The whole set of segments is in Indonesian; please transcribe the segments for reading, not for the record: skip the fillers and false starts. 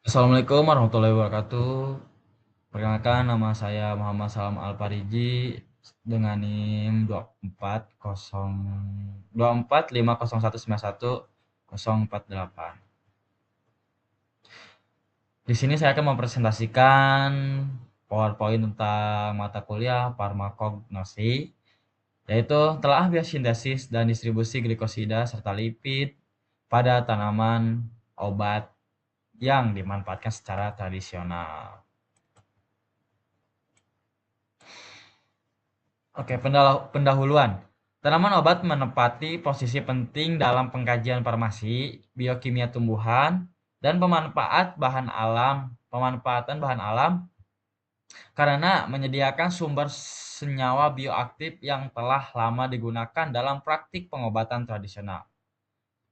Assalamualaikum warahmatullahi wabarakatuh. Perkenalkan nama saya Muhammad Salam Al-Fariji dengan NIM 24502191 048. Di sini saya akan mempresentasikan PowerPoint tentang mata kuliah farmakognosi, yaitu telah biosintesis dan distribusi glikosida serta lipid pada tanaman obat yang dimanfaatkan secara tradisional. Oke, pendahuluan. Tanaman obat menempati posisi penting dalam pengkajian farmasi, biokimia tumbuhan, dan pemanfaatan bahan alam karena menyediakan sumber senyawa bioaktif yang telah lama digunakan dalam praktik pengobatan tradisional.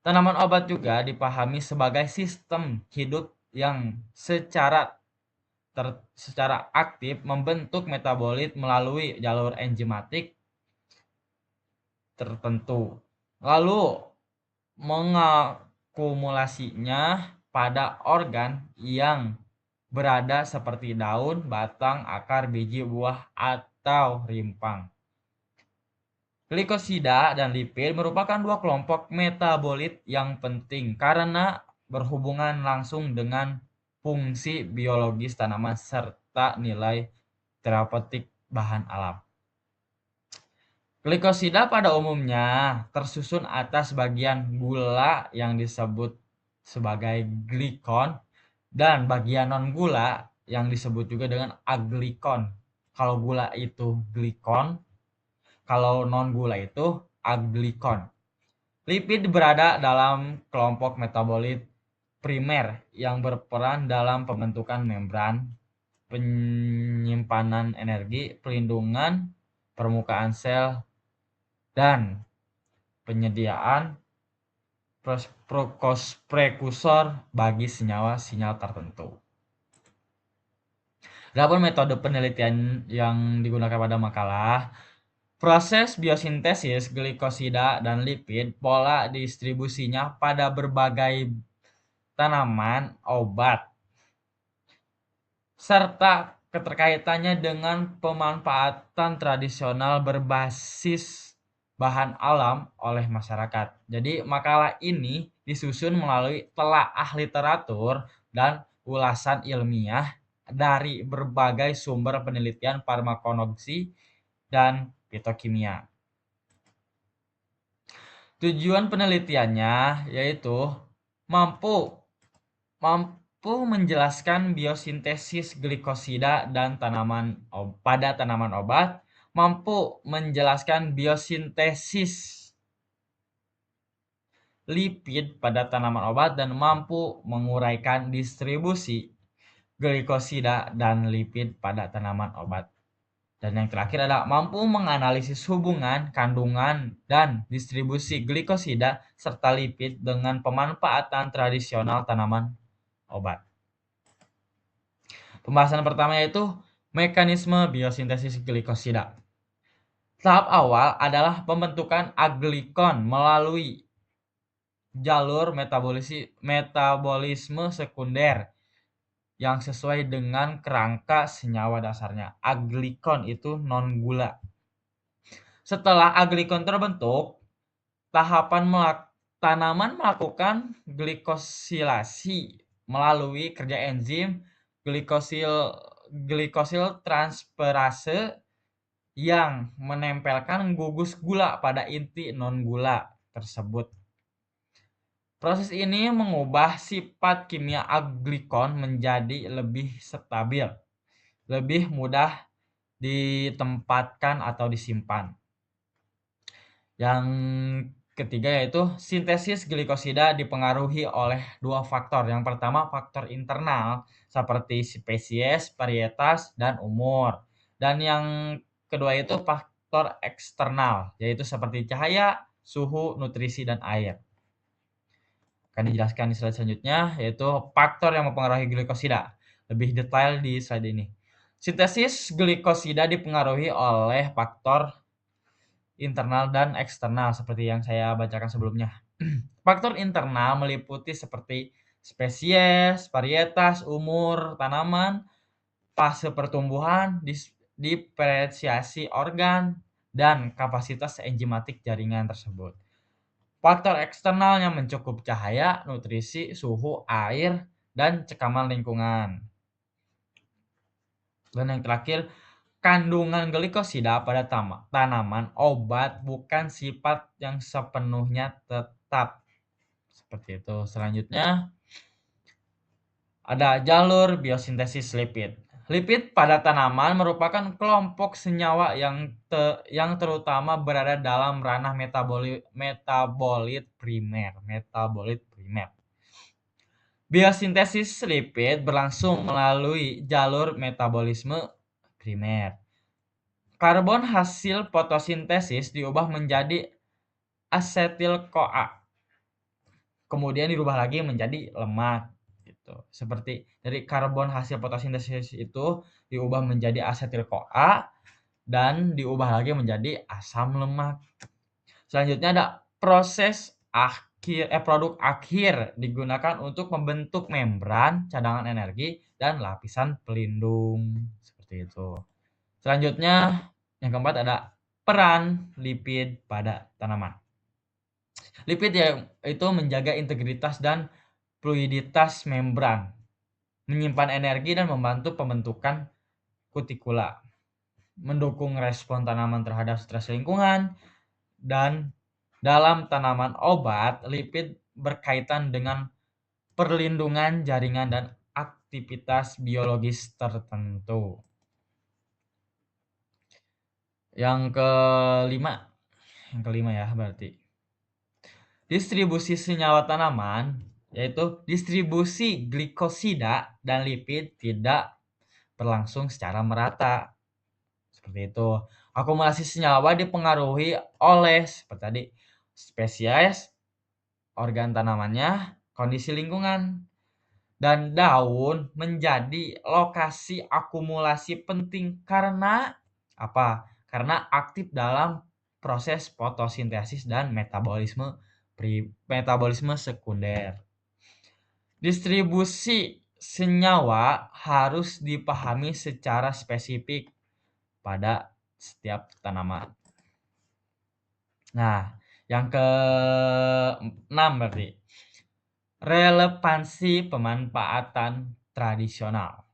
Tanaman obat juga dipahami sebagai sistem hidup yang secara aktif membentuk metabolit melalui jalur enzimatik tertentu, lalu mengakumulasinya pada organ yang berada seperti daun, batang, akar, biji, buah, atau rimpang. Glikosida dan lipid merupakan dua kelompok metabolit yang penting karena berhubungan langsung dengan fungsi biologis tanaman serta nilai terapeutik bahan alam. Glikosida pada umumnya tersusun atas bagian gula yang disebut sebagai glikon dan bagian non-gula yang disebut juga dengan aglikon. Kalau gula itu glikon, kalau non-gula itu aglikon. Lipid berada dalam kelompok metabolit primer yang berperan dalam pembentukan membran, penyimpanan energi, pelindungan permukaan sel, dan penyediaan prekursor bagi senyawa-sinyal tertentu. Adapun metode penelitian yang digunakan pada makalah, proses biosintesis glikosida dan lipid, pola distribusinya pada berbagai tanaman obat, serta keterkaitannya dengan pemanfaatan tradisional berbasis bahan alam oleh masyarakat. Jadi makalah ini disusun melalui telaah literatur dan ulasan ilmiah dari berbagai sumber penelitian farmakologi dan fitokimia. Tujuan penelitiannya yaitu mampu menjelaskan biosintesis glikosida dan pada tanaman obat, mampu menjelaskan biosintesis lipid pada tanaman obat, dan mampu menguraikan distribusi glikosida dan lipid pada tanaman obat. Dan yang terakhir adalah mampu menganalisis hubungan, kandungan, dan distribusi glikosida serta lipid dengan pemanfaatan tradisional tanaman obat. Pembahasan pertama yaitu mekanisme biosintesis glikosida. Tahap awal adalah pembentukan aglikon melalui jalur metabolisme sekunder yang sesuai dengan kerangka senyawa dasarnya. Aglikon itu non-gula. Setelah aglikon terbentuk, tanaman melakukan glikosilasi melalui kerja enzim glikosil transferase yang menempelkan gugus gula pada inti non-gula tersebut. Proses ini mengubah sifat kimia aglikon menjadi lebih stabil, lebih mudah ditempatkan atau disimpan. Yang ketiga yaitu sintesis glikosida dipengaruhi oleh dua faktor. Yang pertama faktor internal seperti spesies, varietas, dan umur. Dan yang kedua itu faktor eksternal yaitu seperti cahaya, suhu, nutrisi, dan air. Akan dijelaskan di slide selanjutnya yaitu faktor yang mempengaruhi glikosida. Lebih detail di slide ini. Sintesis glikosida dipengaruhi oleh faktor internal dan eksternal seperti yang saya bacakan sebelumnya. Faktor internal meliputi seperti spesies, varietas, umur tanaman, fase pertumbuhan, diferensiasi organ, dan kapasitas enzimatik jaringan tersebut. Faktor eksternalnya mencakup cahaya, nutrisi, suhu, air, dan cekaman lingkungan. Dan yang terakhir, kandungan glikosida pada tanaman obat bukan sifat yang sepenuhnya tetap. Seperti itu. Selanjutnya, ada jalur biosintesis lipid. Lipid pada tanaman merupakan kelompok senyawa yang terutama berada dalam ranah metabolit primer. Biosintesis lipid berlangsung melalui jalur metabolisme primer. Karbon hasil fotosintesis diubah menjadi asetil-CoA. Kemudian dirubah lagi menjadi lemak. Gitu. Seperti dari karbon hasil fotosintesis itu diubah menjadi asetil-CoA dan diubah lagi menjadi asam lemak. Selanjutnya ada proses produk akhir digunakan untuk membentuk membran, cadangan energi, dan lapisan pelindung. Seperti itu. Selanjutnya, yang keempat ada peran lipid pada tanaman. Lipid itu menjaga integritas dan fluiditas membran, menyimpan energi dan membantu pembentukan kutikula, mendukung respon tanaman terhadap stres lingkungan, dan dalam tanaman obat, lipid berkaitan dengan perlindungan jaringan dan aktivitas biologis tertentu. Yang kelima ya berarti. Distribusi senyawa tanaman, yaitu distribusi glikosida dan lipid tidak berlangsung secara merata. Seperti itu. Akumulasi senyawa dipengaruhi oleh seperti tadi spesies, organ tanamannya, kondisi lingkungan. Dan daun menjadi lokasi akumulasi penting karena apa? Karena aktif dalam proses fotosintesis dan metabolisme sekunder. Distribusi senyawa harus dipahami secara spesifik pada setiap tanaman. Nah, yang ke-6 berarti relevansi pemanfaatan tradisional.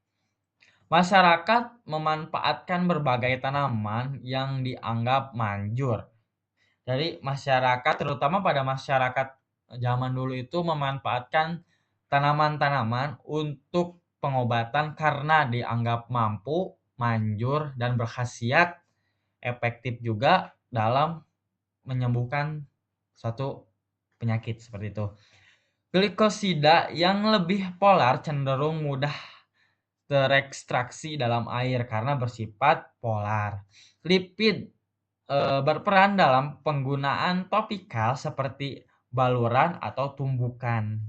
Masyarakat memanfaatkan berbagai tanaman yang dianggap manjur. Jadi masyarakat, terutama pada masyarakat zaman dulu itu memanfaatkan tanaman-tanaman untuk pengobatan karena dianggap mampu, manjur, dan berkhasiat efektif juga dalam menyembuhkan suatu penyakit seperti itu. Glikosida yang lebih polar cenderung mudah terekstraksi dalam air karena bersifat polar. Lipid berperan dalam penggunaan topikal seperti baluran atau tumbukan.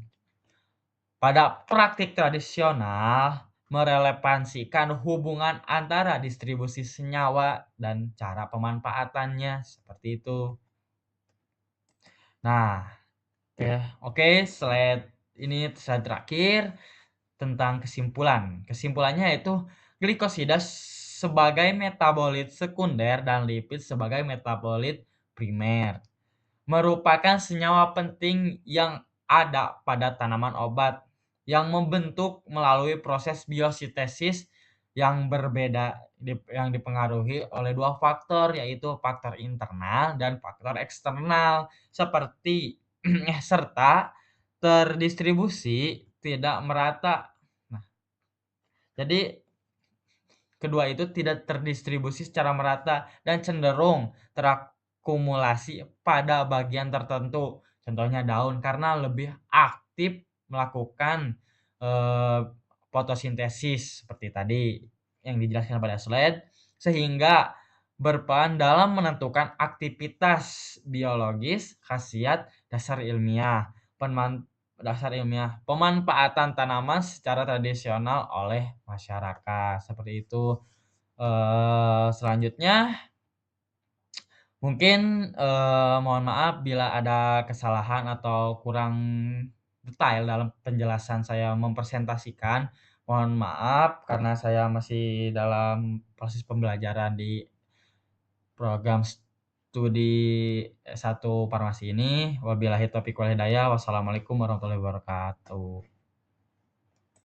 Pada praktik tradisional, merelevansikan hubungan antara distribusi senyawa dan cara pemanfaatannya seperti itu. Nah, oke, slide terakhir tentang kesimpulan. Kesimpulannya yaitu glikosida sebagai metabolit sekunder dan lipid sebagai metabolit primer merupakan senyawa penting yang ada pada tanaman obat yang membentuk melalui proses biosintesis yang berbeda yang dipengaruhi oleh dua faktor, yaitu faktor internal dan faktor eksternal seperti serta terdistribusi tidak merata. Nah, jadi kedua itu tidak terdistribusi secara merata dan cenderung terakumulasi pada bagian tertentu. Contohnya daun karena lebih aktif melakukan fotosintesis seperti tadi yang dijelaskan pada slide, sehingga berperan dalam menentukan aktivitas biologis, khasiat dasar ilmiah, pemanfaatan tanaman secara tradisional oleh masyarakat. Seperti itu. Selanjutnya mungkin mohon maaf bila ada kesalahan atau kurang detail dalam penjelasan saya mempresentasikan. Mohon maaf karena saya masih dalam proses pembelajaran di program studi S1 farmasi ini. Wabillahi taufiq wal hidayah. Wassalamualaikum warahmatullahi wabarakatuh.